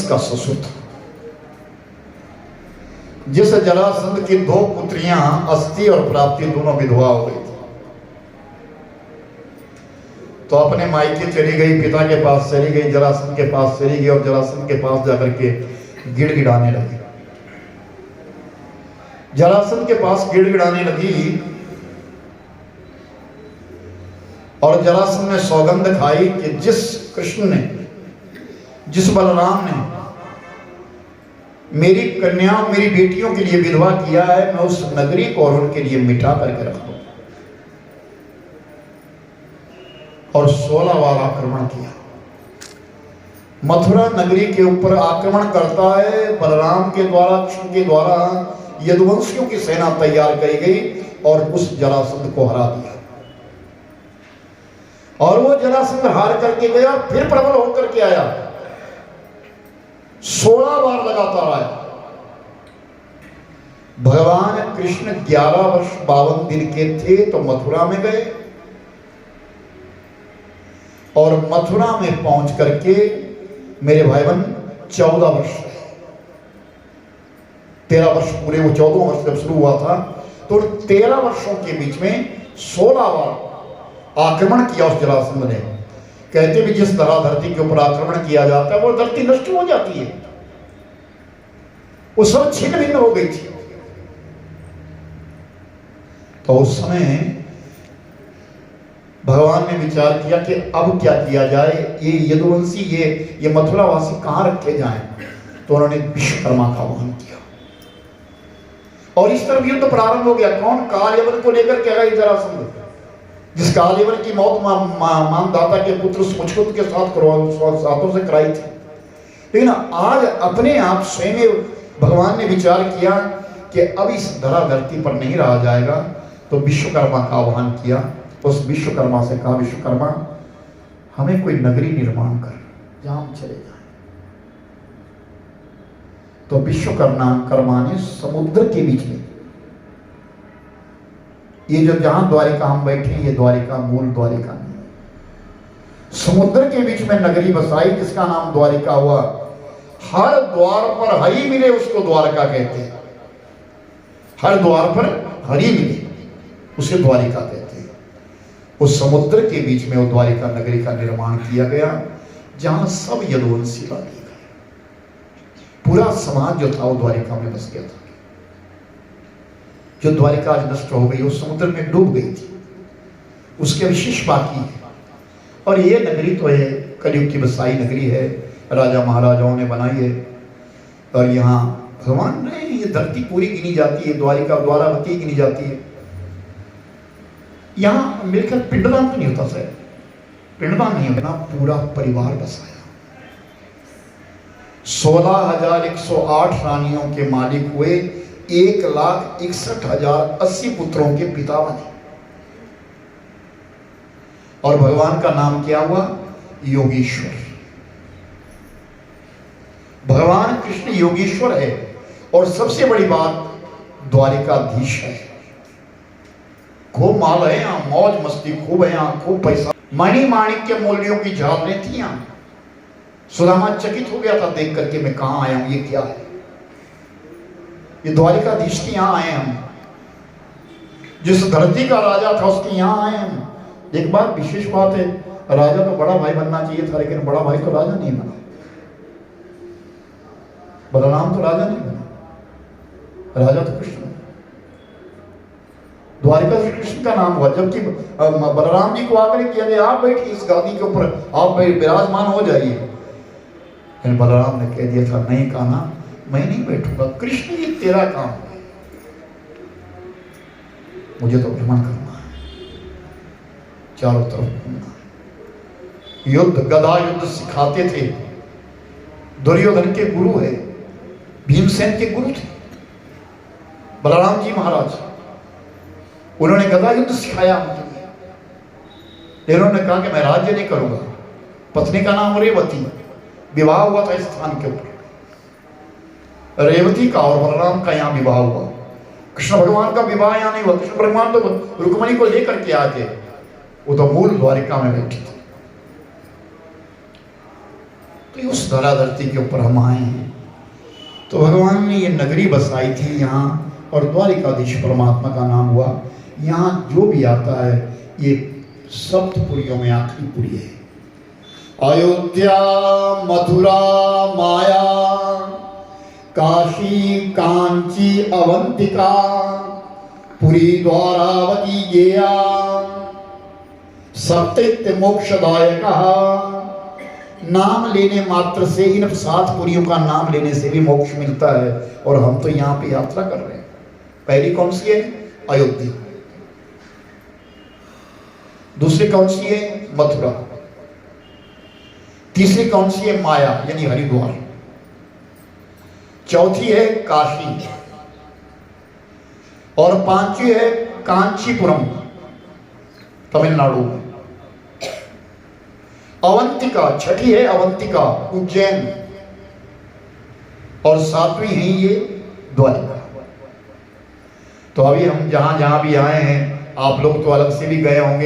का ससुर था। जिस जरासंध की 2 पुत्रियां अस्ति और प्राप्ति दोनों विधवा हो गई थी, तो अपने मायके चली गई, पिता के पास चली गई, जरासंध के पास चली गई और जरासंध के पास जाकर के गिड़गिड़ाने लगी। जरासंध के पास गिड़गिड़ाने लगी और जरासंध ने सौगंध खाई कि जिस कृष्ण ने, जिस बलराम ने मेरी कन्या, मेरी बेटियों के लिए विधवा किया है, मैं उस नगरी को और उनके लिए मिटा करके रखूं। और 16 बार आक्रमण किया। मथुरा नगरी के ऊपर आक्रमण करता है बलराम के द्वारा, कृष्ण के द्वारा यदुवंशियों की सेना तैयार करी गई और उस जरासंध को हरा दिया। और वो जरासंध हार करके गया, फिर प्रबल होकर के आया, 16 बार लगातार आया। भगवान कृष्ण 11 वर्ष 52 दिन के थे तो मथुरा में गए और मथुरा में पहुंच करके मेरे भाई बहन 14 वर्ष, 13 वर्ष पूरे, वो 14 वर्ष जब शुरू हुआ था तो 13 वर्षों के बीच में 16 बार आक्रमण किया उस जरासंध ने। कहते भी जिस तरह धरती के ऊपर आक्रमण किया जाता है वो धरती नष्ट हो जाती है, वो सब छिन्न भिन्न हो गई थी। तो उस समय भगवान ने विचार किया कि अब क्या किया जाए, ये यदुवंशी, ये मथुरावासी कहां रखे जाएं। तो उन्होंने विश्वकर्मा का आह्वान किया और इस तरफ युद्ध प्रारंभ हो गया। कौन? कालयवन को लेकर के आया जरासंध, जिस कालयवन की मौत मानदाता के पुत्र सुमुचकुंद के साथों से कराई थी। लेकिन आज अपने आप स्वयं भगवान ने विचार किया कि अब इस धरती पर नहीं रहा जाएगा, तो विश्वकर्मा का आह्वान किया। उस विश्वकर्मा से कहा, विश्वकर्मा हमें कोई नगरी निर्माण कर जहां हम चले जाएं। तो विश्वकर्मा ने समुद्र के बीच में, ये जो जहां द्वारिका हम बैठे हैं, ये द्वारिका मूल द्वारिका नहीं, समुद्र के बीच में नगरी बसाई जिसका नाम द्वारिका हुआ। हर द्वार पर हरि मिले उसको द्वारका कहते हैं। हर द्वार पर हरि मिले उसे द्वारिका कहते हैं। उस समुद्र के बीच में वो द्वारिका नगरी का निर्माण किया गया, जहां सब यदुवंशी बाकी गए। पूरा समाज जो था वो द्वारिका में बस गया था। जो द्वारिका आज नष्ट हो गई, वो समुद्र में डूब गई थी, उसके अवशेष बाकी है। और ये नगरी तो है कलयुग की बसाई नगरी है, राजा महाराजाओं ने बनाई है। और यहाँ भगवान ने ये धरती पूरी गिनी जाती है, द्वारिका द्वारावती गिनी जाती है। यहाँ मिलकर पिंडदान तो नहीं होता सर, पिंडदान नहीं होता, पूरा परिवार बसाया। 16,108 रानियों के मालिक हुए, 1,61,080 पुत्रों के पिता बने। और भगवान का नाम क्या हुआ? योगीश्वर। भगवान कृष्ण योगीश्वर है। और सबसे बड़ी बात, द्वारिकाधीश है। खूब माल है यहाँ, मौज मस्ती खूब है यहाँ, खूब पैसा, मणि माणिक्य मूल्यों की झालरें थी यहाँ। सुदामा चकित हो गया था देख करके, मैं कहां आया हूं, ये क्या है? ये द्वारिकाधीश के यहाँ आए हम, जिस धरती का राजा था उसके यहाँ आए हम। एक बात विशेष बात है, राजा तो बड़ा भाई बनना चाहिए था, लेकिन बड़ा भाई तो राजा नहीं बना। बलराम तो राजा नहीं बना, राजा तो कृष्ण। द्वारिका से कृष्ण का नाम हुआ, जबकि बलराम जी को आकर किया गया, आप बैठिए इस गादी के ऊपर, आप विराजमान हो जाइए। लेकिन बलराम ने कह दिया था, नहीं कान्हा, मैं नहीं बैठूंगा, कृष्ण ये तेरा काम है, मुझे तो भ्रमण करना है, चारों तरफ घूमना है। युद्ध, गदा युद्ध सिखाते थे। दुर्योधन के गुरु है, भीमसेन के गुरु थे बलराम जी महाराज। उन्होंने गदा युद्ध सिखाया मुझे। उन्होंने कहा कि मैं राज्य नहीं करूंगा। पत्नी का नाम रेवती, विवाह हुआ था इस स्थान के ऊपर। रेवती का और बलराम का यहाँ विवाह हुआ। कृष्ण भगवान का विवाह यहाँ नहीं हुआ। कृष्ण भगवान तो रुक्मणी को लेकर के आके, वो तो मूल द्वारिका में बैठी थी। तो उस धरा धरती के ऊपर हम आए हैं। तो भगवान ने ये नगरी बसाई थी यहाँ, और द्वारिकाधीश परमात्मा का नाम हुआ। यहाँ जो भी आता है ये सप्तपुरियों में आखिरी पुरी है। अयोध्या, मथुरा, माया, काशी, कांची, अवंतिका, पुरी, द्वारावती, गेया, सप्तैत्य मोक्षदायका। नाम लेने मात्र से, इन 7 पुरियों का नाम लेने से भी मोक्ष मिलता है। और हम तो यहाँ पे यात्रा कर रहे हैं। पहली कौन सी है? अयोध्या। दूसरी कौन सी है? मथुरा। तीसरी कौन सी है? माया यानी हरिद्वार। चौथी है काशी, और 5वीं है कांचीपुरम, तमिलनाडु में। अवंतिका, छठी है अवंतिका, उज्जैन, और 7वीं है ये द्वारिका। तो अभी हम जहां जहां भी आए हैं, आप लोग तो अलग से भी गए होंगे,